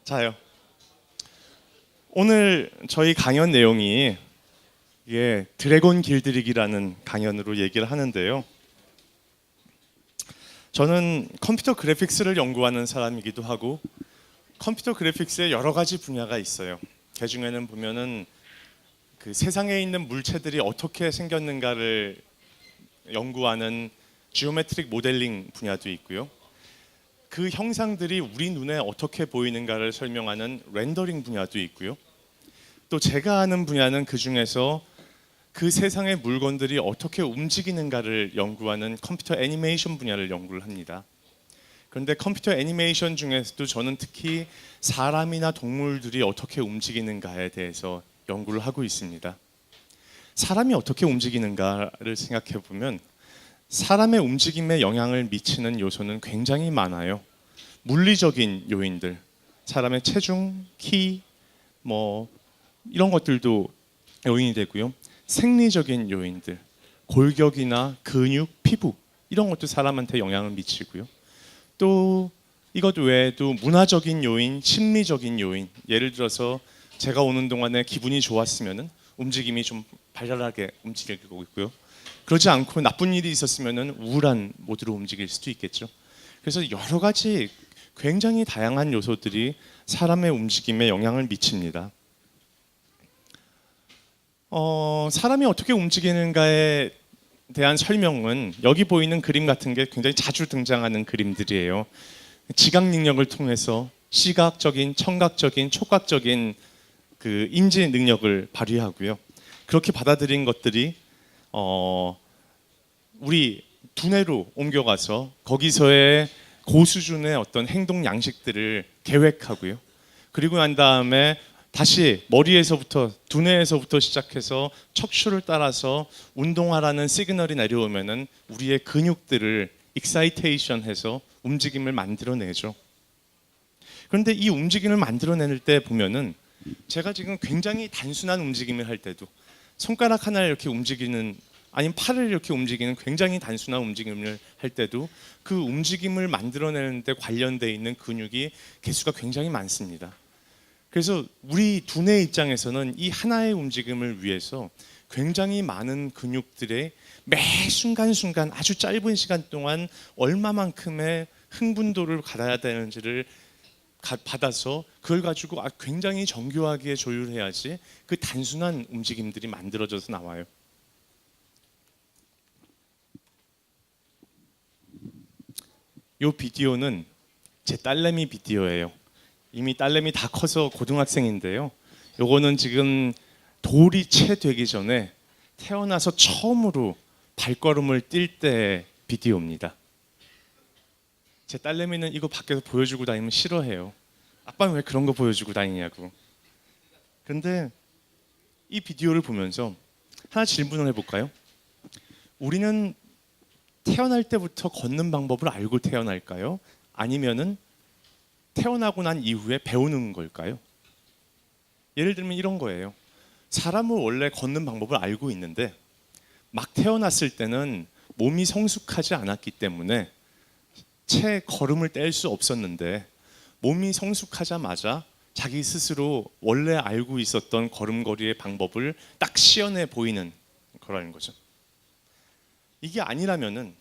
자요. 오늘 저희 강연 내용이 드래곤 길들이기라는 강연으로 얘기를 하는데요. 저는 컴퓨터 그래픽스를 연구하는 사람이기도 하고 컴퓨터 그래픽스에 여러 가지 분야가 있어요. 그 중에는 보면은 그 세상에 있는 물체들이 어떻게 생겼는가를 연구하는 지오메트릭 모델링 분야도 있고요. 그 형상들이 우리 눈에 어떻게 보이는가를 설명하는 렌더링 분야도 있고요. 또 제가 아는 분야는 그 중에서 그 세상의 물건들이 어떻게 움직이는가를 연구하는 컴퓨터 애니메이션 분야를 연구를 합니다. 그런데 컴퓨터 애니메이션 중에서도 저는 특히 사람이나 동물들이 어떻게 움직이는가에 대해서 연구를 하고 있습니다. 사람이 어떻게 움직이는가를 생각해 보면 사람의 움직임에 영향을 미치는 요소는 굉장히 많아요. 물리적인 요인들, 사람의 체중, 키, 이런 것들도 요인이 되고요. 생리적인 요인들, 골격이나 근육, 피부 이런 것도 사람한테 영향을 미치고요. 또 이것 외에도 문화적인 요인, 심리적인 요인, 예를 들어서 제가 오는 동안에 기분이 좋았으면은 움직임이 좀 발랄하게 움직이고 있고요. 그러지 않고 나쁜 일이 있었으면은 우울한 모드로 움직일 수도 있겠죠. 그래서 여러 가지 굉장히 다양한 요소들이 사람의 움직임에 영향을 미칩니다. 사람이 어떻게 움직이는가에 대한 설명은 여기 보이는 그림 같은 게 굉장히 자주 등장하는 그림들이에요. 지각 능력을 통해서 시각적인, 청각적인, 촉각적인 그 인지 능력을 발휘하고요. 그렇게 받아들인 것들이 우리 두뇌로 옮겨가서 거기서의 고수준의 어떤 행동 양식들을 계획하고요. 그리고 난 다음에 다시 머리에서부터 두뇌에서부터 시작해서 척추를 따라서 운동하라는 시그널이 내려오면은 우리의 근육들을 익사이테이션해서 움직임을 만들어내죠. 그런데 이 움직임을 만들어낼 때 보면은 제가 지금 굉장히 단순한 움직임을 할 때도 손가락 하나를 이렇게 움직이는 아니면 팔을 이렇게 움직이는 굉장히 단순한 움직임을 할 때도 그 움직임을 만들어내는 데 관련되어 있는 근육이 개수가 굉장히 많습니다. 그래서 우리 두뇌 입장에서는 이 하나의 움직임을 위해서 굉장히 많은 근육들의 매 순간순간 아주 짧은 시간 동안 얼마만큼의 흥분도를 받아야 되는지를 받아서 그걸 가지고 굉장히 정교하게 조율해야지 그 단순한 움직임들이 만들어져서 나와요. 이 비디오는 제 딸내미 비디오예요. 이미 딸내미 다 커서 고등학생인데요. 요거는 지금 돌이 채 되기 전에 태어나서 처음으로 발걸음을 뛸 때 비디오입니다. 제 딸내미는 이거 밖에서 보여주고 다니면 싫어해요. 아빠는 왜 그런 거 보여주고 다니냐고. 그런데 이 비디오를 보면서 하나 질문을 해볼까요? 우리는 태어날 때부터 걷는 방법을 알고 태어날까요? 아니면은 태어나고 난 이후에 배우는 걸까요? 예를 들면 이런 거예요. 사람은 원래 걷는 방법을 알고 있는데 막 태어났을 때는 몸이 성숙하지 않았기 때문에 채 걸음을 뗄 수 없었는데 몸이 성숙하자마자 자기 스스로 원래 알고 있었던 걸음걸이의 방법을 딱 시연해 보이는 거라는 거죠. 이게 아니라면은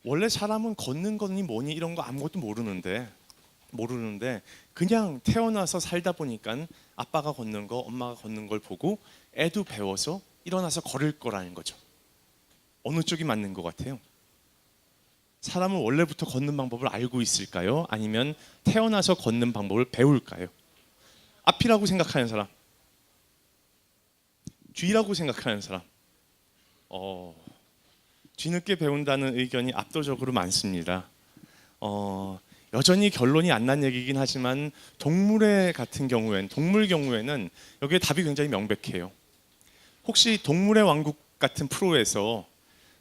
원래 사람은 걷는 거니 뭐니 이런 거 아무것도 모르는데 그냥 태어나서 살다 보니까 아빠가 걷는 거, 엄마가 걷는 걸 보고 애도 배워서 일어나서 걸을 거라는 거죠. 어느 쪽이 맞는 것 같아요? 사람은 원래부터 걷는 방법을 알고 있을까요? 아니면 태어나서 걷는 방법을 배울까요? 앞이라고 생각하는 사람, 뒤라고 생각하는 사람. 뒤늦게 배운다는 의견이 압도적으로 많습니다. 여전히 결론이 안 난 얘기긴 하지만 동물 경우에는 여기에 답이 굉장히 명백해요. 혹시 동물의 왕국 같은 프로에서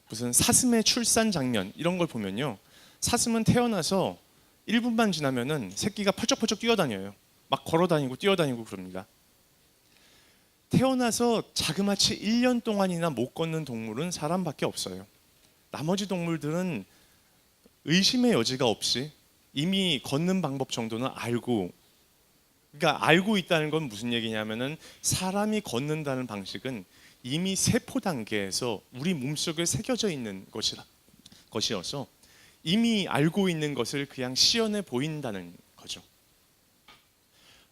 무슨 사슴의 출산 장면 이런 걸 보면요, 사슴은 태어나서 1분만 지나면은 새끼가 펄쩍펄쩍 뛰어다녀요. 막 걸어다니고 뛰어다니고 그럽니다. 태어나서 자그마치 1년 동안이나 못 걷는 동물은 사람밖에 없어요. 나머지 동물들은 의심의 여지가 없이 이미 걷는 방법 정도는 알고 그러니까 알고 있다는 건 무슨 얘기냐면은 사람이 걷는다는 방식은 이미 세포 단계에서 우리 몸속에 새겨져 있는 것이어서 이미 알고 있는 것을 그냥 시연해 보인다는 거죠.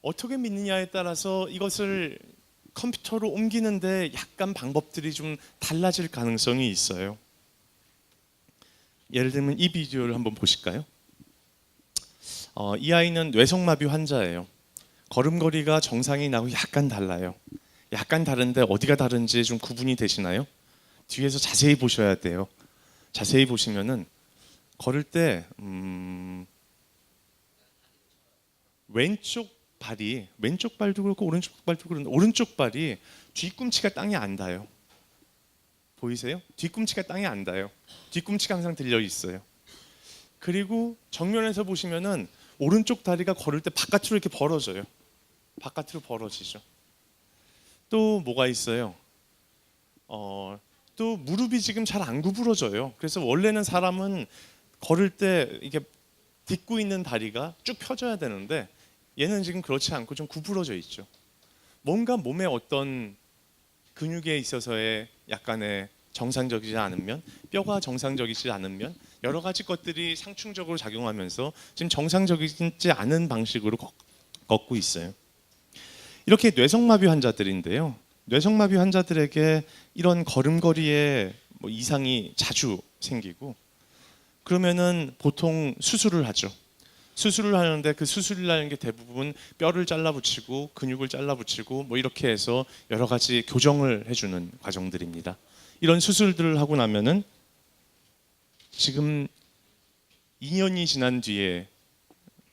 어떻게 믿느냐에 따라서 이것을 컴퓨터로 옮기는데 약간 방법들이 좀 달라질 가능성이 있어요. 예를 들면 이 비디오를 한번 보실까요? 이 아이는 뇌성마비 환자예요. 걸음걸이가 정상이 나고 약간 달라요. 약간 다른데 어디가 다른지 좀 구분이 되시나요? 뒤에서 자세히 보셔야 돼요. 자세히 보시면은 걸을 때 왼쪽 발도 그렇고 오른쪽 발도 그런데 오른쪽 발이 뒤꿈치가 땅에 안 닿아요. 보이세요? 뒤꿈치가 땅에 안 닿아요. 뒤꿈치가 항상 들려 있어요. 그리고 정면에서 보시면은 오른쪽 다리가 걸을 때 바깥으로 이렇게 벌어져요. 바깥으로 벌어지죠. 또 뭐가 있어요? 또 무릎이 지금 잘 안 구부러져요. 그래서 원래는 사람은 걸을 때 이게 딛고 있는 다리가 쭉 펴져야 되는데 얘는 지금 그렇지 않고 좀 구부러져 있죠. 뭔가 몸에 어떤 근육에 있어서의 약간의 정상적이지 않으면, 뼈가 정상적이지 않으면 여러 가지 것들이 상충적으로 작용하면서 지금 정상적이지 않은 방식으로 걷고 있어요. 이렇게 뇌성마비 환자들인데요. 뇌성마비 환자들에게 이런 걸음걸이에 이상이 자주 생기고 그러면은 보통 수술을 하죠. 수술을 하는데 그 수술이라는 게 대부분 뼈를 잘라붙이고 근육을 잘라붙이고 뭐 이렇게 해서 여러 가지 교정을 해주는 과정들입니다. 이런 수술들을 하고 나면은 지금 2년이 지난 뒤에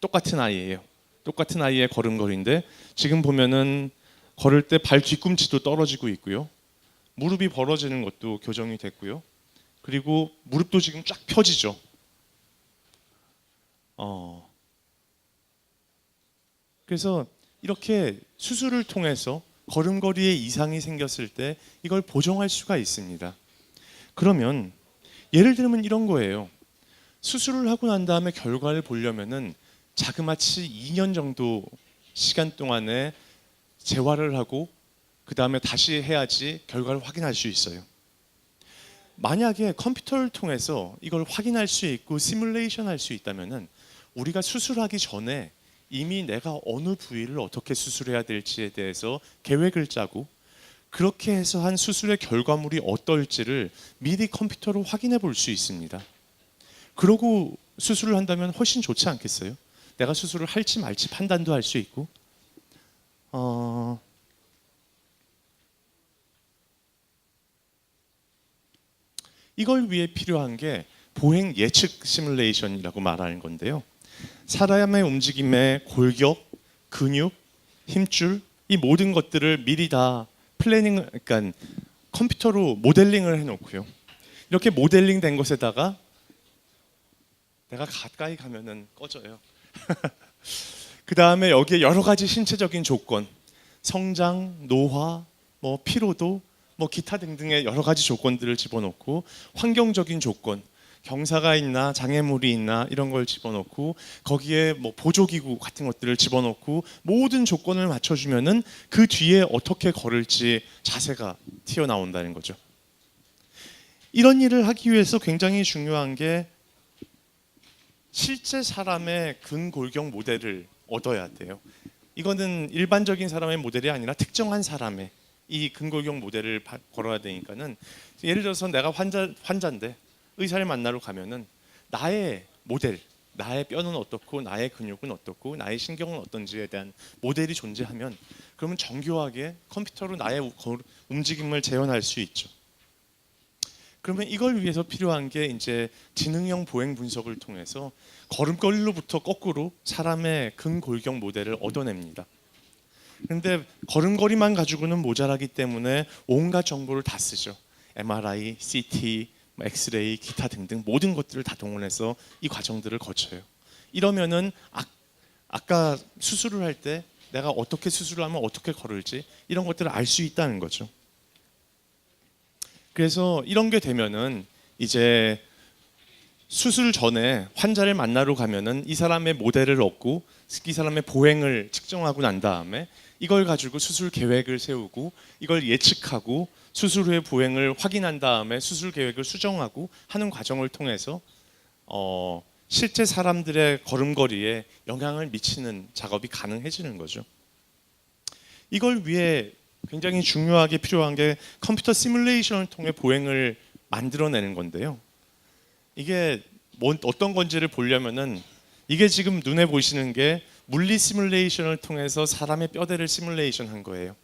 똑같은 아이예요. 똑같은 아이의 걸음걸이인데 지금 보면은 걸을 때 발 뒤꿈치도 떨어지고 있고요. 무릎이 벌어지는 것도 교정이 됐고요. 그리고 무릎도 지금 쫙 펴지죠. 그래서 이렇게 수술을 통해서 걸음걸이에 이상이 생겼을 때 이걸 보정할 수가 있습니다. 그러면 예를 들면 이런 거예요. 수술을 하고 난 다음에 결과를 보려면은 자그마치 2년 정도 시간 동안에 재활을 하고 그 다음에 다시 해야지 결과를 확인할 수 있어요. 만약에 컴퓨터를 통해서 이걸 확인할 수 있고 시뮬레이션 할 수 있다면은 우리가 수술하기 전에 이미 내가 어느 부위를 어떻게 수술해야 될지에 대해서 계획을 짜고 그렇게 해서 한 수술의 결과물이 어떨지를 미리 컴퓨터로 확인해 볼 수 있습니다. 그러고 수술을 한다면 훨씬 좋지 않겠어요? 내가 수술을 할지 말지 판단도 할 수 있고 이걸 위해 필요한 게 보행 예측 시뮬레이션이라고 말하는 건데요. 사람의 움직임의 골격, 근육, 힘줄 이 모든 것들을 미리 다 그러니까 컴퓨터로 모델링을 해놓고요. 이렇게 모델링된 것에다가 내가 가까이 가면은 꺼져요. 그 다음에 여기에 여러 가지 신체적인 조건, 성장, 노화, 피로도, 기타 등등의 여러 가지 조건들을 집어넣고 환경적인 조건, 경사가 있나 장애물이 있나 이런 걸 집어넣고 거기에 보조기구 같은 것들을 집어넣고 모든 조건을 맞춰주면은 그 뒤에 어떻게 걸을지 자세가 튀어나온다는 거죠. 이런 일을 하기 위해서 굉장히 중요한 게 실제 사람의 근골격 모델을 얻어야 돼요. 이거는 일반적인 사람의 모델이 아니라 특정한 사람의 이 근골격 모델을 걸어야 되니까는 예를 들어서 내가 환자인데 의사를 만나러 가면은 나의 모델, 나의 뼈는 어떻고 나의 근육은 어떻고 나의 신경은 어떤지에 대한 모델이 존재하면 그러면 정교하게 컴퓨터로 나의 움직임을 재현할 수 있죠. 그러면 이걸 위해서 필요한 게 이제 지능형 보행 분석을 통해서 걸음걸이로부터 거꾸로 사람의 근골격 모델을 얻어냅니다. 그런데 걸음걸이만 가지고는 모자라기 때문에 온갖 정보를 다 쓰죠. MRI, CT, 엑스레이, 기타 등등 모든 것들을 다 동원해서 이 과정들을 거쳐요. 이러면은 아까 수술을 할 때 내가 어떻게 수술을 하면 어떻게 걸을지 이런 것들을 알 수 있다는 거죠. 그래서 이런 게 되면은 이제 수술 전에 환자를 만나러 가면은 이 사람의 모델을 얻고 이 사람의 보행을 측정하고 난 다음에 이걸 가지고 수술 계획을 세우고 이걸 예측하고 수술 후의 보행을 확인한 다음에 수술 계획을 수정하고 하는 과정을 통해서 실제 사람들의 걸음걸이에 영향을 미치는 작업이 가능해지는 거죠. 이걸 위해 굉장히 중요하게 필요한 게 컴퓨터 시뮬레이션을 통해 보행을 만들어내는 건데요. 이게 어떤 건지를 보려면은 이게 지금 눈에 보시는 게 물리 시뮬레이션을 통해서 사람의 뼈대를 시뮬레이션 한 거예요.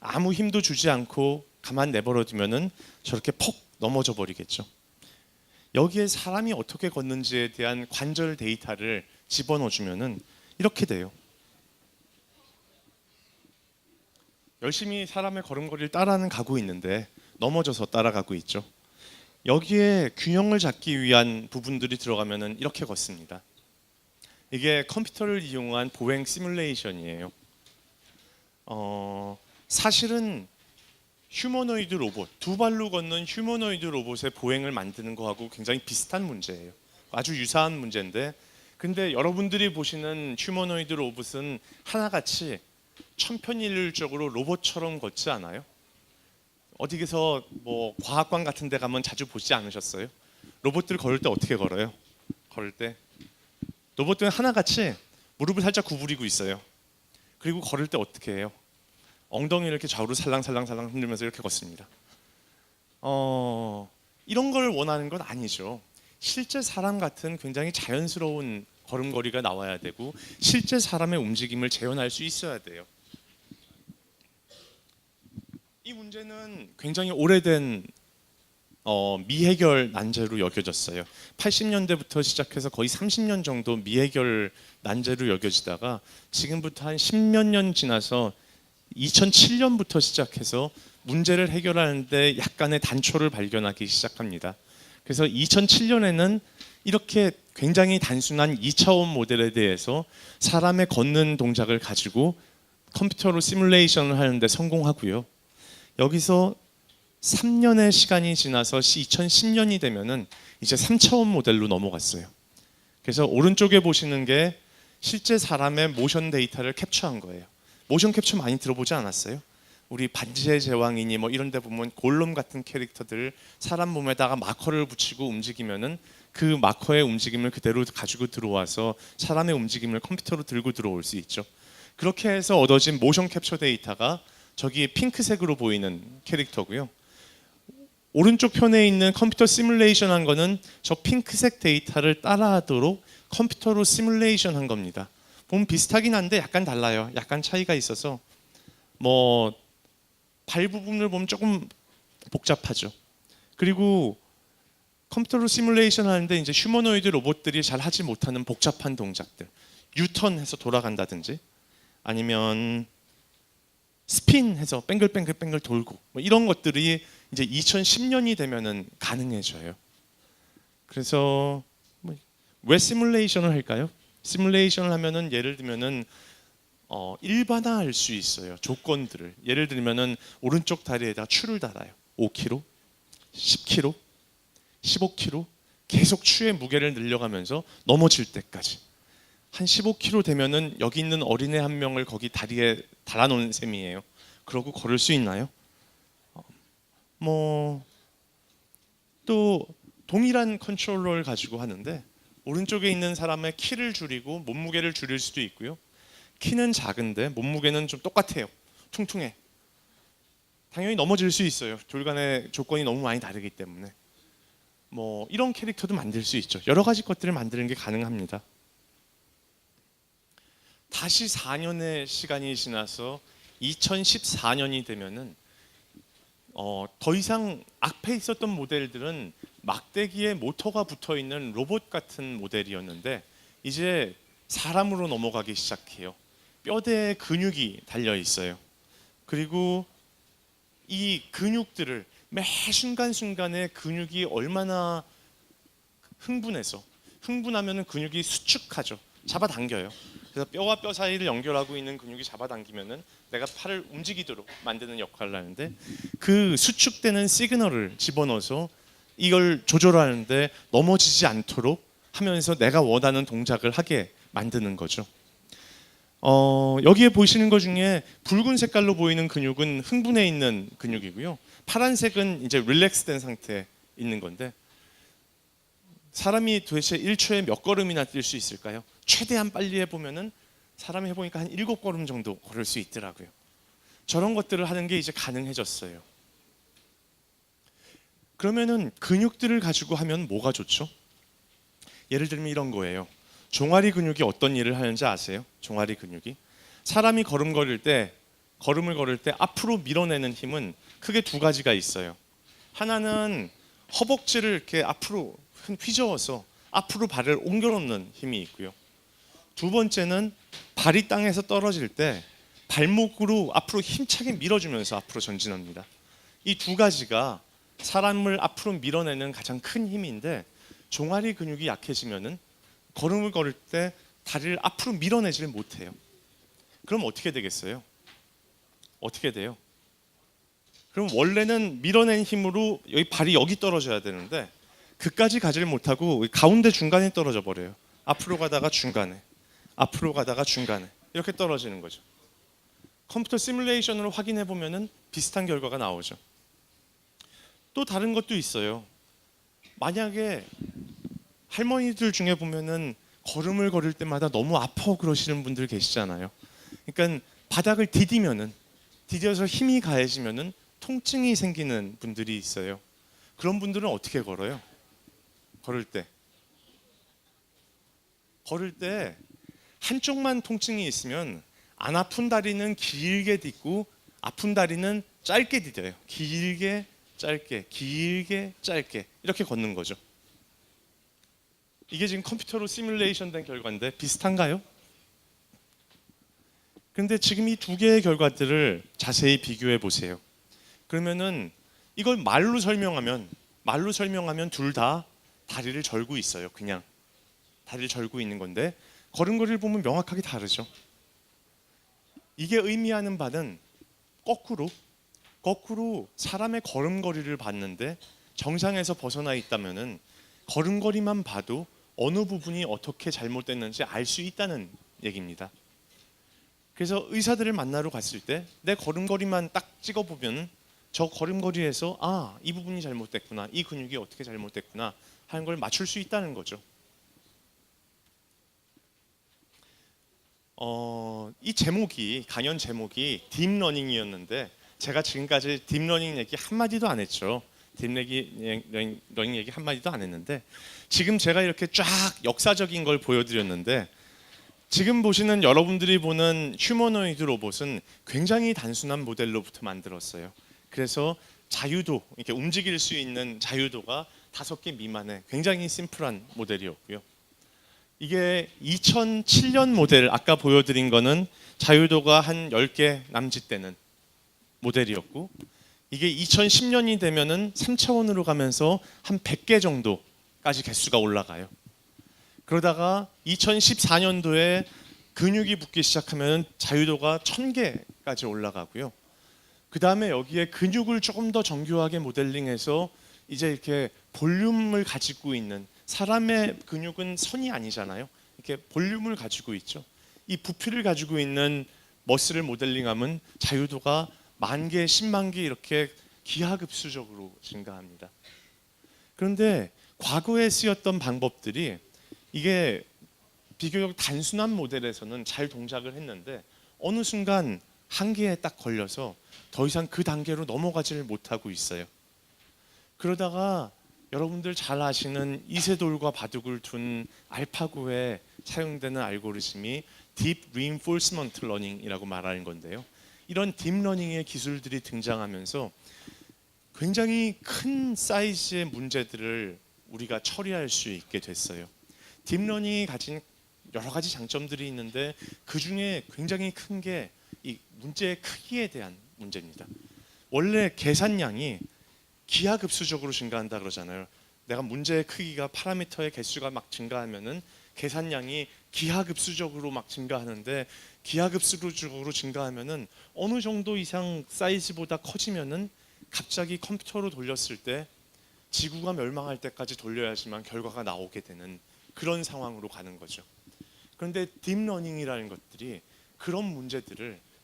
아무 힘도 주지 않고 가만 내버려 두면은 저렇게 퍽 넘어져 버리겠죠. 여기에 사람이 어떻게 걷는지에 대한 관절 데이터를 집어넣어 주면은 이렇게 돼요. 열심히 사람의 걸음걸이를 따라는 가고 있는데 넘어져서 따라가고 있죠. 여기에 균형을 잡기 위한 부분들이 들어가면은 이렇게 걷습니다. 이게 컴퓨터를 이용한 보행 시뮬레이션이에요. 사실은 휴머노이드 로봇, 두 발로 걷는 휴머노이드 로봇의 보행을 만드는 거하고 굉장히 비슷한 문제예요. 아주 유사한 문제인데, 근데 여러분들이 보시는 휴머노이드 로봇은 하나같이 천편일률적으로 로봇처럼 걷지 않아요? 어디에서 뭐 과학관 같은 데 가면 자주 보지 않으셨어요? 로봇들 걸을 때 어떻게 걸어요? 걸을 때 로봇들은 하나같이 무릎을 살짝 구부리고 있어요. 그리고 걸을 때 어떻게 해요? 엉덩이를 이렇게 좌우로 살랑살랑살랑 흔들면서 이렇게 걷습니다. 이런 걸 원하는 건 아니죠. 실제 사람 같은 굉장히 자연스러운 걸음걸이가 나와야 되고 실제 사람의 움직임을 재현할 수 있어야 돼요. 이 문제는 굉장히 오래된 미해결 난제로 여겨졌어요. 80년대부터 시작해서 거의 30년 정도 미해결 난제로 여겨지다가 지금부터 한 10몇 년 지나서 2007년부터 시작해서 문제를 해결하는데 약간의 단초를 발견하기 시작합니다. 그래서 2007년에는 이렇게 굉장히 단순한 2차원 모델에 대해서 사람의 걷는 동작을 가지고 컴퓨터로 시뮬레이션을 하는데 성공하고요. 여기서 3년의 시간이 지나서 2010년이 되면은 이제 3차원 모델로 넘어갔어요. 그래서 오른쪽에 보시는 게 실제 사람의 모션 데이터를 캡처한 거예요. 모션 캡처 많이 들어보지 않았어요? 우리 반지의 제왕이니 뭐 이런 데 보면 골룸 같은 캐릭터들 사람 몸에다가 마커를 붙이고 움직이면은 그 마커의 움직임을 그대로 가지고 들어와서 사람의 움직임을 컴퓨터로 들고 들어올 수 있죠. 그렇게 해서 얻어진 모션 캡처 데이터가 저기 핑크색으로 보이는 캐릭터고요. 오른쪽 편에 있는 컴퓨터 시뮬레이션 한 거는 저 핑크색 데이터를 따라하도록 컴퓨터로 시뮬레이션 한 겁니다. 보면 비슷하긴 한데 약간 달라요. 약간 차이가 있어서 뭐 발 부분을 보면 조금 복잡하죠. 그리고 컴퓨터로 시뮬레이션 하는데 이제 휴머노이드 로봇들이 잘 하지 못하는 복잡한 동작들, 유턴해서 돌아간다든지 아니면 스핀해서 뱅글뱅글 돌고 뭐 이런 것들이 이제 2010년이 되면은 가능해져요. 그래서 왜 시뮬레이션을 할까요? 시뮬레이션을 하면은 예를 들면은 일반화할 수 있어요. 조건들을 예를 들면은 오른쪽 다리에다 추를 달아요. 5kg, 10kg, 15kg 계속 추의 무게를 늘려가면서 넘어질 때까지 한 15kg 되면은 여기 있는 어린애 한 명을 거기 다리에 달아놓은 셈이에요. 그러고 걸을 수 있나요? 뭐 또 동일한 컨트롤러를 가지고 하는데 오른쪽에 있는 사람의 키를 줄이고 몸무게를 줄일 수도 있고요. 키는 작은데 몸무게는 좀 똑같아요. 퉁퉁해. 당연히 넘어질 수 있어요. 둘 간의 조건이 너무 많이 다르기 때문에. 뭐 이런 캐릭터도 만들 수 있죠. 여러 가지 것들을 만드는 게 가능합니다. 다시 4년의 시간이 지나서 2014년이 되면은 더 이상 앞에 있었던 모델들은 막대기에 모터가 붙어 있는 로봇 같은 모델이었는데 이제 사람으로 넘어가기 시작해요. 뼈대에 근육이 달려 있어요. 그리고 이 근육들을 매 순간순간에 근육이 얼마나 흥분하면은 근육이 수축하죠. 잡아당겨요. 그래서 뼈와 뼈 사이를 연결하고 있는 근육이 잡아당기면은 내가 팔을 움직이도록 만드는 역할을 하는데 그 수축되는 시그널을 집어넣어서 이걸 조절하는데 넘어지지 않도록 하면서 내가 원하는 동작을 하게 만드는 거죠. 여기에 보이시는 것 중에 붉은 색깔로 보이는 근육은 흥분해 있는 근육이고요. 파란색은 이제 릴렉스된 상태에 있는 건데, 사람이 도대체 1초에 몇 걸음이나 뛸 수 있을까요? 최대한 빨리 해보면은 사람이 해보니까 한 7걸음 정도 걸을 수 있더라고요. 저런 것들을 하는 게 이제 가능해졌어요. 그러면은 근육들을 가지고 하면 뭐가 좋죠? 예를 들면 이런 거예요. 종아리 근육이 어떤 일을 하는지 아세요? 종아리 근육이 사람이 걸음을 걸을 때 앞으로 밀어내는 힘은 크게 두 가지가 있어요. 하나는 허벅지를 이렇게 앞으로 휘저어서 앞으로 발을 옮겨 놓는 힘이 있고요. 두 번째는 발이 땅에서 떨어질 때 발목으로 앞으로 힘차게 밀어주면서 앞으로 전진합니다. 이 두 가지가 사람을 앞으로 밀어내는 가장 큰 힘인데, 종아리 근육이 약해지면은 걸음을 걸을 때 다리를 앞으로 밀어내지를 못해요. 그럼 어떻게 되겠어요? 어떻게 돼요? 그럼 원래는 밀어낸 힘으로 여기 발이 여기 떨어져야 되는데 그까지 가지를 못하고 가운데 중간에 떨어져 버려요. 앞으로 가다가 중간에, 앞으로 가다가 중간에 이렇게 떨어지는 거죠. 컴퓨터 시뮬레이션으로 확인해 보면은 비슷한 결과가 나오죠. 또 다른 것도 있어요. 만약에 할머니들 중에 보면은 걸음을 걸을 때마다 너무 아파 그러시는 분들 계시잖아요. 그러니까 바닥을 디뎌서 힘이 가해지면은 통증이 생기는 분들이 있어요. 그런 분들은 어떻게 걸어요? 걸을 때 한쪽만 통증이 있으면 안 아픈 다리는 길게 딛고 아픈 다리는 짧게 디뎌요. 길게 짧게 길게 짧게 이렇게 걷는 거죠. 이게 지금 컴퓨터로 시뮬레이션 된 결과인데 비슷한가요? 그런데 지금 이 두 개의 결과들을 자세히 비교해 보세요. 그러면은 이걸 말로 설명하면 둘 다 다리를 절고 있어요. 그냥 다리를 절고 있는 건데 걸음걸이를 보면 명확하게 다르죠. 이게 의미하는 바는 거꾸로 사람의 걸음걸이를 봤는데 정상에서 벗어나 있다면은 걸음걸이만 봐도 어느 부분이 어떻게 잘못됐는지 알 수 있다는 얘기입니다. 그래서 의사들을 만나러 갔을 때 내 걸음걸이만 딱 찍어보면 저 걸음걸이에서 이 부분이 잘못됐구나, 이 근육이 어떻게 잘못됐구나 하는 걸 맞출 수 있다는 거죠. 이 강연 제목이 딥러닝이었는데 제가 지금까지 딥러닝 얘기 한마디도 안 했죠. 딥러닝 얘기 한마디도 안 했는데 지금 제가 이렇게 쫙 역사적인 걸 보여드렸는데 지금 보시는 여러분들이 보는 휴머노이드 로봇은 굉장히 단순한 모델로부터 만들었어요. 그래서 자유도, 이렇게 움직일 수 있는 자유도가 5개 미만의 굉장히 심플한 모델이었고요. 이게 2007년 모델, 아까 보여드린 거는 자유도가 한 10개 남짓되는 모델이었고, 이게 2010년이 되면은 3차원으로 가면서 한 100개 정도까지 개수가 올라가요. 그러다가 2014년도에 근육이 붙기 시작하면 자유도가 1000개까지 올라가고요. 그 다음에 여기에 근육을 조금 더 정교하게 모델링해서 이제 이렇게 볼륨을 가지고 있는, 사람의 근육은 선이 아니잖아요. 이렇게 볼륨을 가지고 있죠. 이 부피를 가지고 있는 머슬을 모델링하면 자유도가 10,000개, 100,000개 이렇게 기하급수적으로 증가합니다. 그런데 과거에 쓰였던 방법들이 이게 비교적 단순한 모델에서는 잘 동작을 했는데 어느 순간 한계에 딱 걸려서 더 이상 그 단계로 넘어가지를 못하고 있어요. 그러다가 여러분들 잘 아시는 이세돌과 바둑을 둔 알파고에 사용되는 알고리즘이 Deep Reinforcement Learning이라고 말하는 건데요. 이런 딥러닝의 기술들이 등장하면서 굉장히 큰 사이즈의 문제들을 우리가 처리할 수 있게 됐어요. 딥러닝이 가진 여러 가지 장점들이 있는데 그 중에 굉장히 큰 게 이 문제의 크기에 대한 문제입니다. 원래 계산량이 기하급수적으로 증가한다 그러잖아요. 내가 문제의 크기가 파라미터의 개수가 막 증가하면은 계산량이 기하급수적으로 막 증가하는데 기하급수적으로 증가하면은 어느 정도 이상 사이즈보다 커지면은 갑자기 컴퓨터로 돌렸을 때 지구가 멸망할 때까지 돌려야지만 결과가 나오게 되는 그런 상황으로 가는 거죠. 그런데 딥러닝이라는 것들이 그런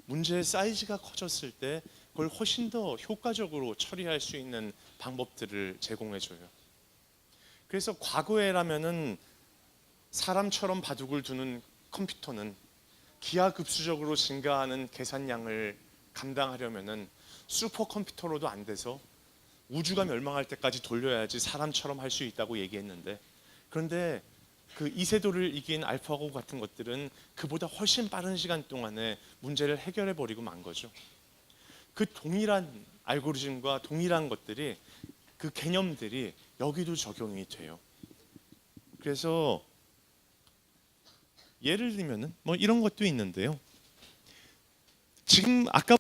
문제의 사이즈가 커졌을 때 그걸 훨씬 더 효과적으로 처리할 수 있는 방법들을 제공해줘요. 그래서 과거에라면은 사람처럼 바둑을 두는 컴퓨터는 기하급수적으로 증가하는 계산량을 감당하려면은 슈퍼컴퓨터로도 안 돼서 우주가 멸망할 때까지 돌려야지 사람처럼 할 수 있다고 얘기했는데, 그런데 그 이세돌을 이긴 알파고 같은 것들은 그보다 훨씬 빠른 시간 동안에 문제를 해결해 버리고 만 거죠. 그 동일한 알고리즘과 동일한 것들이, 그 개념들이 여기도 적용이 돼요. 그래서 예를 들면은 뭐 이런 것도 있는데요. 지금 아까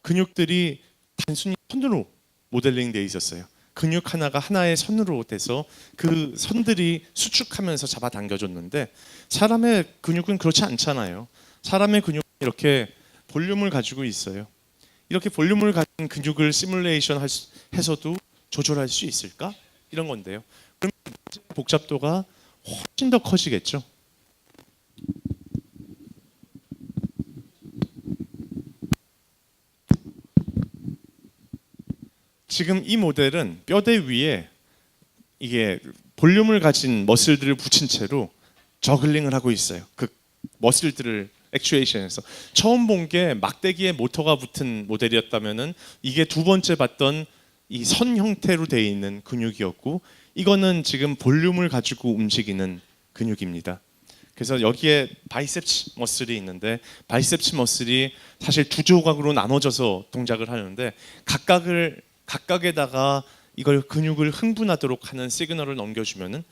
근육들이 단순히 선으로 모델링 돼 있었어요. 근육 하나가 하나의 선으로 돼서 그 선들이 수축하면서 잡아당겨줬는데, 사람의 근육은 그렇지 않잖아요. 사람의 근육은 이렇게 볼륨을 가지고 있어요. 이렇게 볼륨을 가진 근육을 시뮬레이션 해서도 조절할 수 있을까? 이런 건데요. 그럼 복잡도가 훨씬 더 커지겠죠. 지금 이 모델은 뼈대 위에 이게 볼륨을 가진 머슬들을 붙인 채로 저글링을 하고 있어요. 그 머슬들을 액추에이션해서. 처음 본 게 막대기에 모터가 붙은 모델이었다면은 이게 두 번째 봤던 이 선 형태로 되어 있는 근육이었고, 이거는 지금 볼륨을 가지고 움직이는 근육입니다. 그래서 여기에 바이셉스 머슬이 있는데, 바이셉스 머슬이 사실 두 조각으로 나눠져서 동작을 하는데, 각각에다가 이걸 근육을 흥분하도록 하는 시그널을 넘겨주면은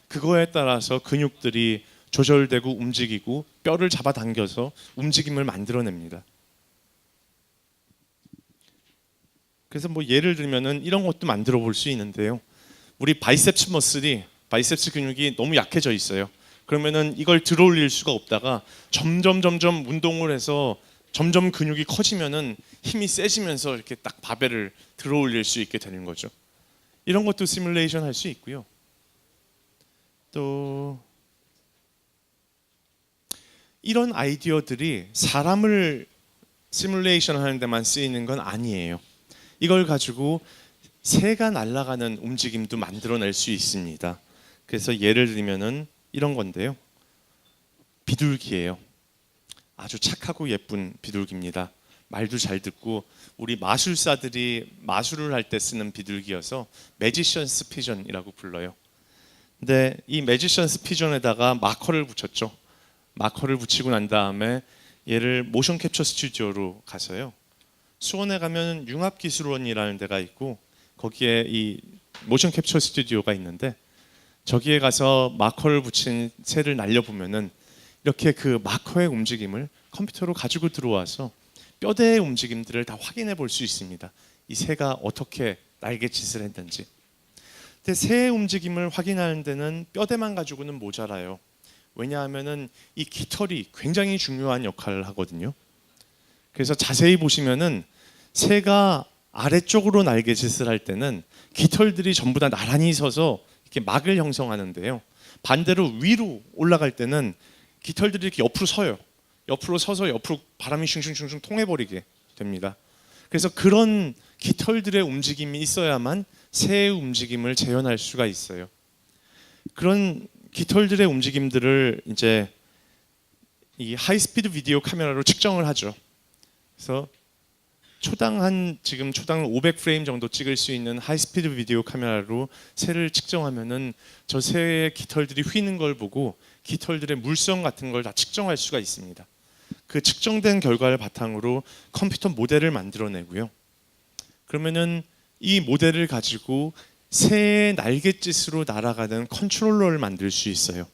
그거에 따라서 근육들이 조절되고 움직이고 뼈를 잡아당겨서 움직임을 만들어냅니다. 그래서 뭐 예를 들면은 이런 것도 만들어 볼 수 있는데요. 우리 바이셉스 근육이 너무 약해져 있어요. 그러면은 이걸 들어올릴 수가 없다가 점점 운동을 해서 점점 근육이 커지면은 힘이 세지면서 이렇게 딱 바벨을 들어올릴 수 있게 되는 거죠. 이런 것도 시뮬레이션 할 수 있고요. 또 이런 아이디어들이 사람을 시뮬레이션 하는 데만 쓰이는 건 아니에요. 이걸 가지고 새가 날아가는 움직임도 만들어낼 수 있습니다. 그래서 예를 들면은 이런 건데요. 비둘기예요. 아주 착하고 예쁜 비둘기입니다. 말도 잘 듣고 우리 마술사들이 마술을 할 때 쓰는 비둘기여서 매지션스 피전이라고 불러요. 근데 이 매지션스 피전에다가 마커를 붙였죠. 마커를 붙이고 난 다음에 얘를 모션 캡처 스튜디오로 가서요. 수원에 가면 융합기술원이라는 데가 있고, 거기에 이 모션 캡처 스튜디오가 있는데, 저기에 가서 마커를 붙인 새를 날려보면은 이렇게 그 마커의 움직임을 컴퓨터로 가지고 들어와서 뼈대의 움직임들을 다 확인해 볼 수 있습니다. 이 새가 어떻게 날갯짓을 했는지. 근데 새의 움직임을 확인하는 데는 뼈대만 가지고는 모자라요. 왜냐하면은 이 깃털이 굉장히 중요한 역할을 하거든요. 그래서 자세히 보시면은 새가 아래쪽으로 날갯짓을 할 때는 깃털들이 전부 다 나란히 서서 이렇게 막을 형성하는데요. 반대로 위로 올라갈 때는 깃털들이 이렇게 옆으로 서요. 옆으로 서서 옆으로 바람이 슝슝슝슝 통해버리게 됩니다. 그래서 그런 깃털들의 움직임이 있어야만 새의 움직임을 재현할 수가 있어요. 그런 깃털들의 움직임들을 이제 이 하이스피드 비디오 카메라로 측정을 하죠. 그래서 지금 초당 500프레임 정도 찍을 수 있는 하이스피드 비디오 카메라로 새를 측정하면은 저 새의 깃털들이 휘는 걸 보고 깃털들의 물성 같은 걸 다 측정할 수가 있습니다. 그 측정된 결과를 바탕으로 컴퓨터 모델을 만들어내고요. 그러면은 이 모델을 가지고 새의 날갯짓으로 날아가는 컨트롤러를 만들 수 있어요.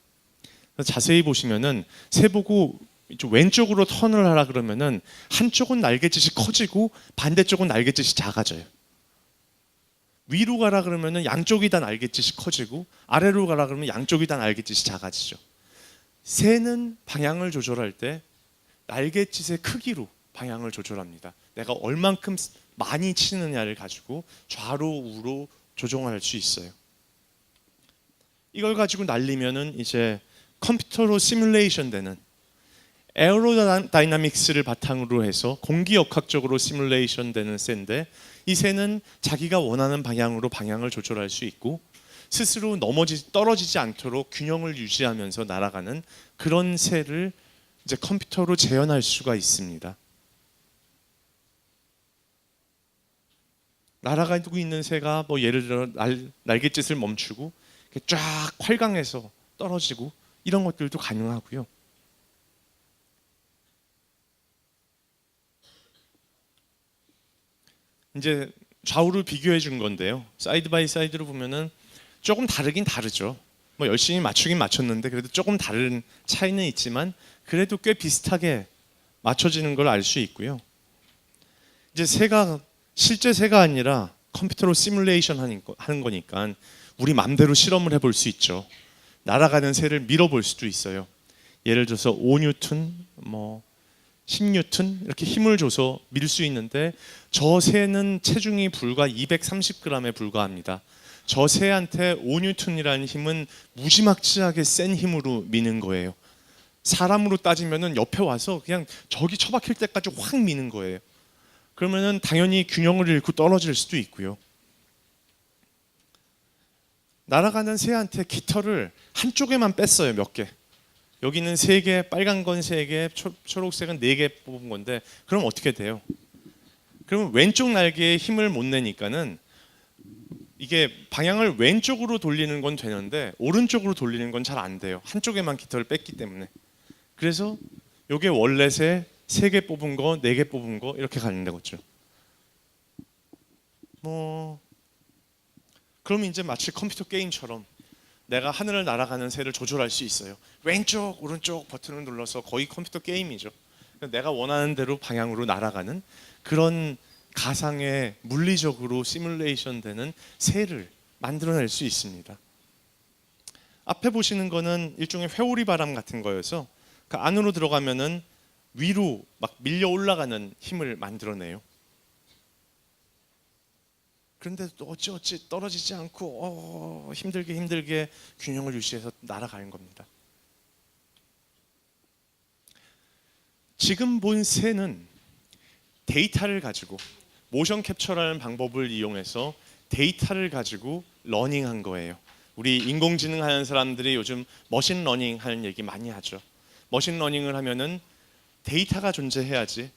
자세히 보시면은 새 보고 왼쪽으로 턴을 하라 그러면은 한쪽은 날갯짓이 커지고 반대쪽은 날갯짓이 작아져요. 위로 가라 그러면은 양쪽이 다 날갯짓이 커지고 아래로 가라 그러면 양쪽이 다 날갯짓이 작아지죠. 새는 방향을 조절할 때 날갯짓의 크기로 방향을 조절합니다. 내가 얼만큼 많이 치느냐를 가지고 좌로 우로 조정할 수 있어요. 이걸 가지고 날리면은 이제 컴퓨터로 시뮬레이션 되는 에어로다이나믹스를 바탕으로 해서 공기역학적으로 시뮬레이션 되는 새인데, 이 새는 자기가 원하는 방향으로 방향을 조절할 수 있고 스스로 떨어지지 않도록 균형을 유지하면서 날아가는 그런 새를 이제 컴퓨터로 재현할 수가 있습니다. 날아가고 있는 새가 뭐 예를 들어 날갯짓을 멈추고 쫙 활강해서 떨어지고 이런 것들도 가능하고요. 이제 좌우를 비교해 준 건데요. 사이드 바이 사이드로 보면은 조금 다르긴 다르죠. 뭐 열심히 맞추긴 맞췄는데 그래도 조금 다른 차이는 있지만 그래도 꽤 비슷하게 맞춰지는 걸 알 수 있고요. 이제 새가 실제 새가 아니라 컴퓨터로 시뮬레이션 하는 거니까 우리 맘대로 실험을 해볼 수 있죠. 날아가는 새를 밀어볼 수도 있어요. 예를 들어서 5뉴턴, 뭐 10뉴턴 이렇게 힘을 줘서 밀 수 있는데 저 새는 체중이 불과 230g에 불과합니다. 저 새한테 5뉴턴이라는 힘은 무지막지하게 센 힘으로 미는 거예요. 사람으로 따지면은 옆에 와서 그냥 저기 처박힐 때까지 확 미는 거예요. 그러면은 당연히 균형을 잃고 떨어질 수도 있고요. 날아가는 새한테 깃털을 한쪽에만 뺐어요. 몇 개. 여기는 3개, 빨간 건 3개, 초록색은 4개 뽑은 건데 그럼 어떻게 돼요? 그러면 왼쪽 날개에 힘을 못 내니까는 이게 방향을 왼쪽으로 돌리는 건 되는데 오른쪽으로 돌리는 건 잘 안 돼요. 한쪽에만 깃털을 뺐기 때문에. 그래서 이게 원래 새 3개 뽑은 거, 4개 뽑은 거 이렇게 가는 거죠. 그럼 이제 마치 컴퓨터 게임처럼 내가 하늘을 날아가는 새를 조절할 수 있어요. 왼쪽, 오른쪽 버튼을 눌러서 거의 컴퓨터 게임이죠. 내가 원하는 대로 방향으로 날아가는 그런 가상의 물리적으로 시뮬레이션 되는 새를 만들어낼 수 있습니다. 앞에 보시는 거는 일종의 회오리 바람 같은 거여서 그 안으로 들어가면은 위로 막 밀려 올라가는 힘을 만들어내요. 그런데 또 어찌 떨어지지 않고 힘들게 균형을 유지해서 날아가는 겁니다. 지금 본 새는 데이터를 가지고 모션 캡처라는 방법을 이용해서 데이터를 가지고 러닝한 거예요. 우리 인공지능 하는 사람들이 요즘 머신 러닝 하는 얘기 많이 하죠. 머신 러닝을 하면은 데이터가 존재해야지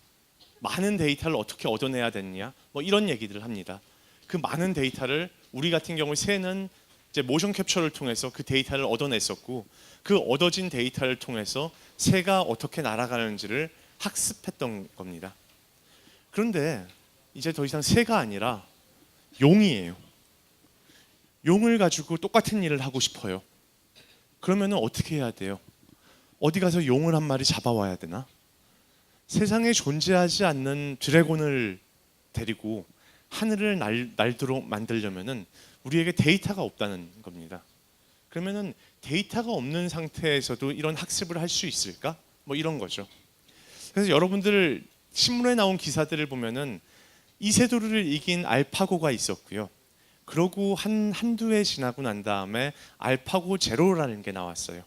많은 데이터를 어떻게 얻어내야 되느냐 뭐 이런 얘기들을 합니다. 그 많은 데이터를 우리 같은 경우 새는 이제 모션 캡처를 통해서 그 데이터를 얻어냈었고 그 얻어진 데이터를 통해서 새가 어떻게 날아가는지를 학습했던 겁니다. 그런데 이제 더 이상 새가 아니라 용이에요. 용을 가지고 똑같은 일을 하고 싶어요. 그러면 어떻게 해야 돼요? 어디 가서 용을 한 마리 잡아와야 되나? 세상에 존재하지 않는 드래곤을 데리고 하늘을 날도록 만들려면은 우리에게 데이터가 없다는 겁니다. 그러면은 데이터가 없는 상태에서도 이런 학습을 할 수 있을까? 뭐 이런 거죠. 그래서 여러분들 신문에 나온 기사들을 보면은 이세돌이를 이긴 알파고가 있었고요. 그러고 한두 해 지나고 난 다음에 알파고 제로라는 게 나왔어요.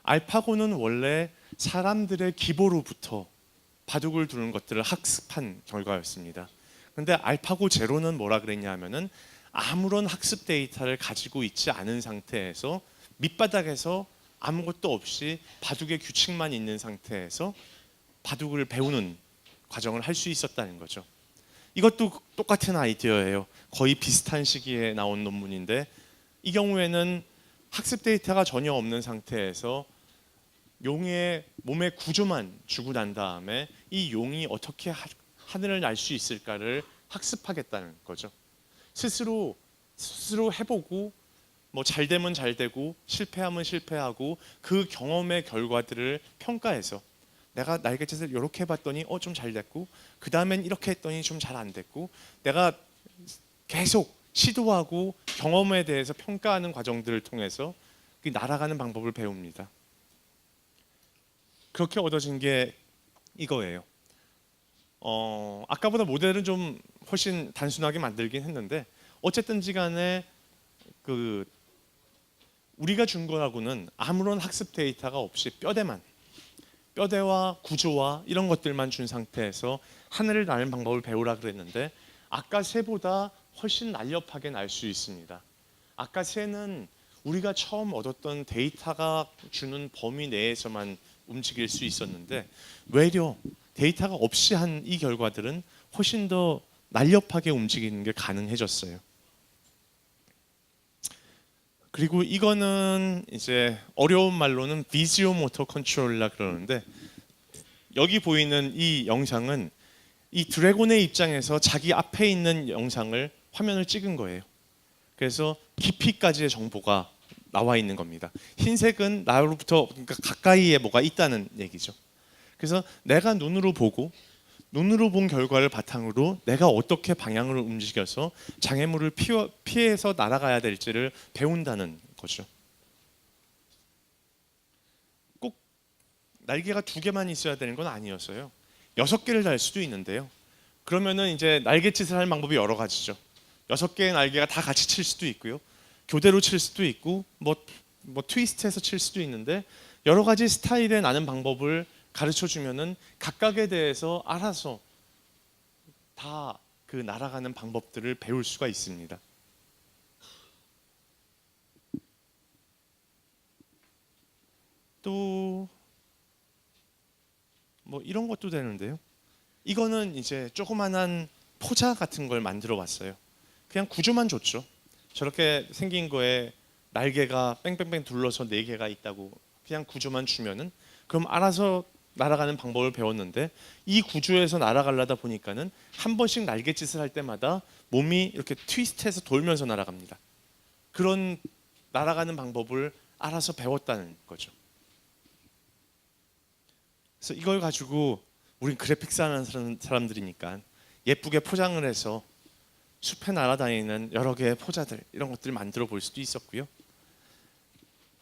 알파고는 원래 사람들의 기보로부터 바둑을 두는 것들을 학습한 결과였습니다. 그런데 알파고 제로는 뭐라 그랬냐 하면은 아무런 학습 데이터를 가지고 있지 않은 상태에서 밑바닥에서 아무것도 없이 바둑의 규칙만 있는 상태에서 바둑을 배우는 과정을 할 수 있었다는 거죠. 이것도 똑같은 아이디어예요. 거의 비슷한 시기에 나온 논문인데 이 경우에는 학습 데이터가 전혀 없는 상태에서 용의 몸의 구조만 주고 난 다음에 이 용이 어떻게 하늘을 날 수 있을까를 학습하겠다는 거죠. 스스로 해보고 뭐 잘 되면 잘 되고 실패하면 실패하고 그 경험의 결과들을 평가해서 내가 날갯짓을 이렇게 해봤더니 좀 잘 됐고 그 다음엔 이렇게 했더니 좀 잘 안 됐고 내가 계속 시도하고 경험에 대해서 평가하는 과정들을 통해서 날아가는 방법을 배웁니다. 그렇게 얻어진 게 이거예요. 아까보다 모델은 좀 훨씬 단순하게 만들긴 했는데 어쨌든지 간에 그 우리가 준 거라고는 아무런 학습 데이터가 없이 뼈대와 구조와 이런 것들만 준 상태에서 하늘을 나는 방법을 배우라 그랬는데 아까 새보다 훨씬 날렵하게 날 수 있습니다. 아까 새는 우리가 처음 얻었던 데이터가 주는 범위 내에서만 움직일 수 있었는데 외려 데이터가 없이 한 이 결과들은 훨씬 더 날렵하게 움직이는 게 가능해졌어요. 그리고 이거는 이제 어려운 말로는 비지오 모터 컨트롤이라 그러는데 여기 보이는 이 영상은 이 드래곤의 입장에서 자기 앞에 있는 영상을 화면을 찍은 거예요. 그래서 깊이까지의 정보가 나와 있는 겁니다. 흰색은 나로부터 그러니까 가까이에 뭐가 있다는 얘기죠. 그래서 내가 눈으로 본 결과를 바탕으로 내가 어떻게 방향을 움직여서 장애물을 피해서 날아가야 될지를 배운다는 거죠. 꼭 날개가 2개만 있어야 되는 건 아니었어요. 6개를 달 수도 있는데요. 그러면은 이제 날갯짓을 할 방법이 여러 가지죠. 6개의 날개가 다 같이 칠 수도 있고요. 교대로 칠 수도 있고 뭐 트위스트해서 칠 수도 있는데 여러 가지 스타일의 나는 방법을 가르쳐 주면은 각각에 대해서 알아서 다 그 날아가는 방법들을 배울 수가 있습니다. 또 뭐 이런 것도 되는데요. 이거는 이제 조그만한 포자 같은 걸 만들어 봤어요. 그냥 구조만 줬죠. 저렇게 생긴 거에 날개가 뺑뺑뺑 둘러서 4개가 있다고 그냥 구조만 주면은 그럼 알아서 날아가는 방법을 배웠는데 이 구조에서 날아가려다 보니까는 한 번씩 날갯짓을 할 때마다 몸이 이렇게 트위스트해서 돌면서 날아갑니다. 그런 날아가는 방법을 알아서 배웠다는 거죠. 그래서 이걸 가지고 우린 그래픽스 하는 사람들이니까 예쁘게 포장을 해서 숲에 날아다니는 여러 개의 포자들 이런 것들을 만들어 볼 수도 있었고요.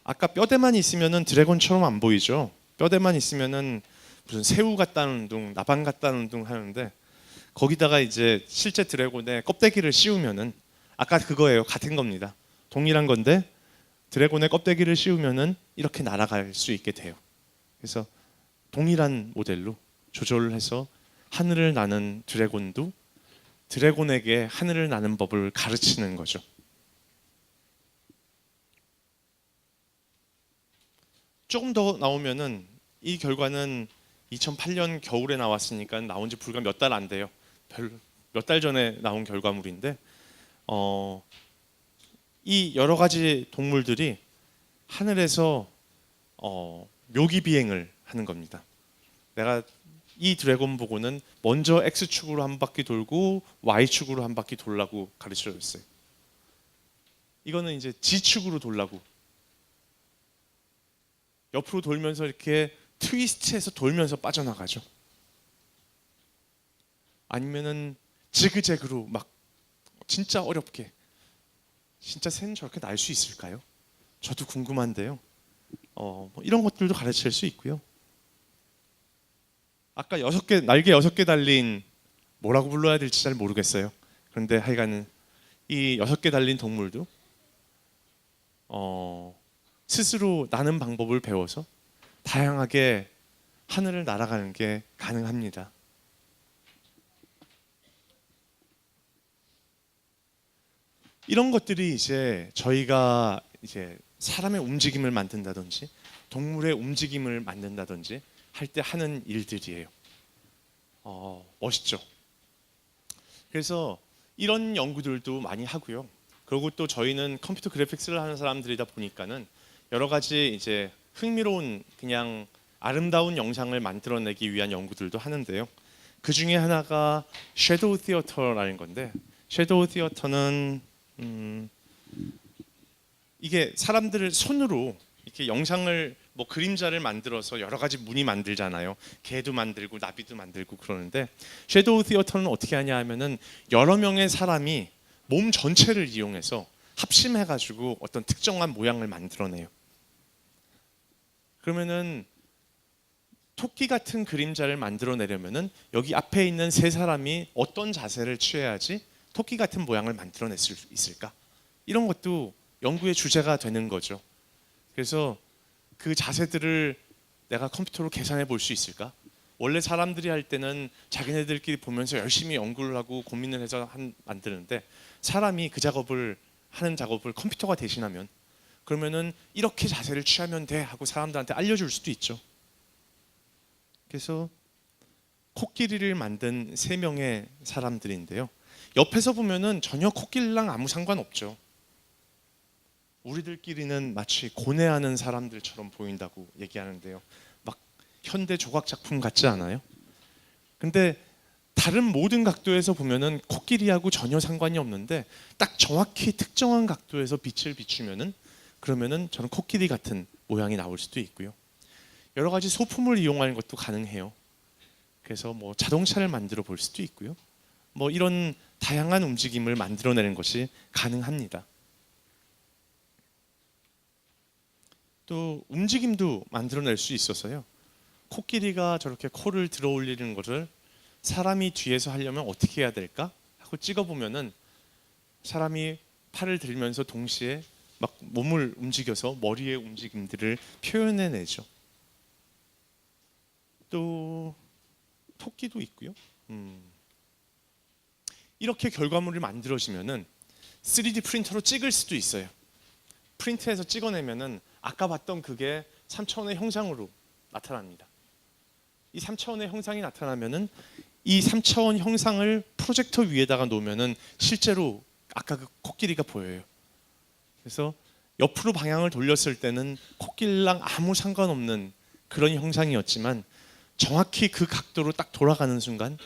아까 뼈대만 있으면은 드래곤처럼 안 보이죠. 뼈대만 있으면은 무슨 새우 같다는 둥, 나방 같다는 둥 하는데 거기다가 이제 실제 드래곤의 껍데기를 씌우면은 아까 그거예요. 같은 겁니다. 동일한 건데 드래곤의 껍데기를 씌우면은 이렇게 날아갈 수 있게 돼요. 그래서 동일한 모델로 조절을 해서 하늘을 나는 드래곤도 드래곤에게 하늘을 나는 법을 가르치는 거죠. 조금 더 나오면은 이 결과는 2008년 겨울에 나왔으니까 나온 지 불과 몇 달 안 돼요. 몇 달 전에 나온 결과물인데 이 여러 가지 동물들이 하늘에서 묘기 비행을 하는 겁니다. 내가 이 드래곤 보고는 먼저 X축으로 한 바퀴 돌고 Y축으로 한 바퀴 돌라고 가르쳐 줬어요. 이거는 이제 G축으로 돌라고 옆으로 돌면서 이렇게 트위스트해서 돌면서 빠져나가죠. 아니면은 지그재그로 막 진짜 어렵게 진짜 새는 저렇게 날 수 있을까요? 저도 궁금한데요. 뭐 이런 것들도 가르칠 수 있고요. 아까 날개 6개 달린 뭐라고 불러야 될지 잘 모르겠어요. 그런데 하여간 이 6개 달린 동물도 스스로 나는 방법을 배워서 다양하게 하늘을 날아가는 게 가능합니다. 이런 것들이 이제 저희가 이제 사람의 움직임을 만든다든지 동물의 움직임을 만든다든지 할 때 하는 일들이에요. 멋있죠. 그래서 이런 연구들도 많이 하고요. 그리고 또 저희는 컴퓨터 그래픽스를 하는 사람들이다 보니까는 여러 가지 이제 흥미로운 그냥 아름다운 영상을 만들어내기 위한 연구들도 하는데요. 그 중에 하나가 섀도우 티어터라는 건데 섀도우 티어터는 이게 사람들을 손으로 이렇게 영상을 뭐 그림자를 만들어서 여러 가지 무늬 만들잖아요. 개도 만들고 나비도 만들고 그러는데 섀도우 티어터는 어떻게 하냐 하면은 여러 명의 사람이 몸 전체를 이용해서 합심해가지고 어떤 특정한 모양을 만들어내요. 그러면은 토끼 같은 그림자를 만들어내려면은 여기 앞에 있는 세 사람이 어떤 자세를 취해야지 토끼 같은 모양을 만들어낼 수 있을까? 이런 것도 연구의 주제가 되는 거죠. 그래서 그 자세들을 내가 컴퓨터로 계산해 볼 수 있을까? 원래 사람들이 할 때는 자기네들끼리 보면서 열심히 연구를 하고 고민을 해서 만드는데, 사람이 그 작업을 하는 작업을 컴퓨터가 대신하면, 그러면은 이렇게 자세를 취하면 돼 하고 사람들한테 알려줄 수도 있죠. 그래서 코끼리를 만든 세 명의 사람들인데요. 옆에서 보면은 전혀 코끼리랑 아무 상관없죠. 우리들끼리는 마치 고뇌하는 사람들처럼 보인다고 얘기하는데요. 막 현대 조각 작품 같지 않아요? 근데 다른 모든 각도에서 보면은 코끼리하고 전혀 상관이 없는데, 딱 정확히 특정한 각도에서 빛을 비추면은, 그러면은 저는 코끼리 같은 모양이 나올 수도 있고요. 여러 가지 소품을 이용하는 것도 가능해요. 그래서 뭐 자동차를 만들어 볼 수도 있고요. 뭐 이런 다양한 움직임을 만들어내는 것이 가능합니다. 또 움직임도 만들어낼 수 있어서요. 코끼리가 저렇게 코를 들어 올리는 것을 사람이 뒤에서 하려면 어떻게 해야 될까 하고 찍어보면은, 사람이 팔을 들면서 동시에 막 몸을 움직여서 머리의 움직임들을 표현해내죠. 또 토끼도 있고요. 이렇게 결과물이 만들어지면은 3D 프린터로 찍을 수도 있어요. 프린트해서 찍어내면은 아까 봤던 그게 3차원의 형상으로 나타납니다. 이 3차원의 형상이 나타나면은 이 3차원 형상을 프로젝터 위에다가 놓으면은 실제로 아까 그 코끼리가 보여요. 그래서 옆으로 방향을 돌렸을 때는 코끼리랑 아무 상관없는 그런 형상이었지만, 정확히 그 각도로 딱 돌아가는 순간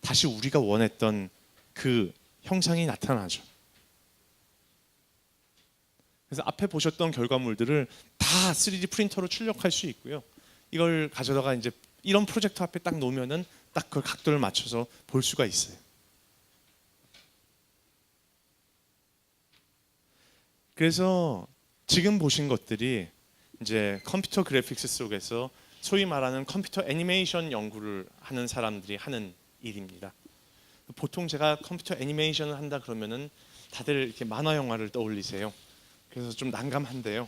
다시 우리가 원했던 그 형상이 나타나죠. 그래서 앞에 보셨던 결과물들을 다 3D 프린터로 출력할 수 있고요. 이걸 가져다가 이제 이런 프로젝터 앞에 딱 놓으면은 딱 그 각도를 맞춰서 볼 수가 있어요. 그래서 지금 보신 것들이 이제 컴퓨터 그래픽스 속에서 소위 말하는 컴퓨터 애니메이션 연구를 하는 사람들이 하는 일입니다. 보통 제가 컴퓨터 애니메이션을 한다 그러면은 다들 이렇게 만화 영화를 떠올리세요. 그래서 좀 난감한데요.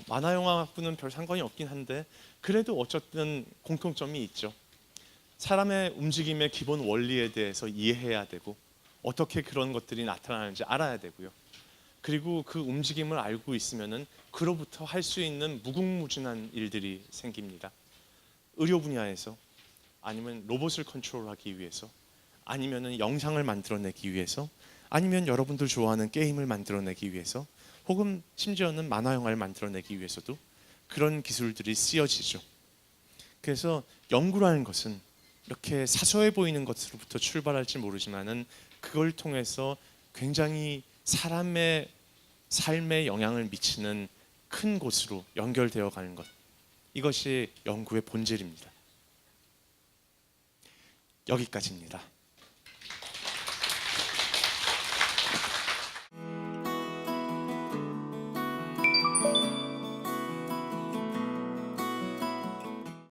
만화 영화하고는 별 상관이 없긴 한데, 그래도 어쨌든 공통점이 있죠. 사람의 움직임의 기본 원리에 대해서 이해해야 되고, 어떻게 그런 것들이 나타나는지 알아야 되고요. 그리고 그 움직임을 알고 있으면은 그로부터 할 수 있는 무궁무진한 일들이 생깁니다. 의료 분야에서, 아니면 로봇을 컨트롤하기 위해서, 아니면은 영상을 만들어내기 위해서, 아니면 여러분들 좋아하는 게임을 만들어내기 위해서, 혹은 심지어는 만화 영화를 만들어내기 위해서도 그런 기술들이 쓰여지죠. 그래서 연구라는 것은 이렇게 사소해 보이는 것으로부터 출발할지 모르지만은, 그걸 통해서 굉장히 사람의 삶에 영향을 미치는 큰 곳으로 연결되어 가는 것, 이것이 연구의 본질입니다. 여기까지입니다.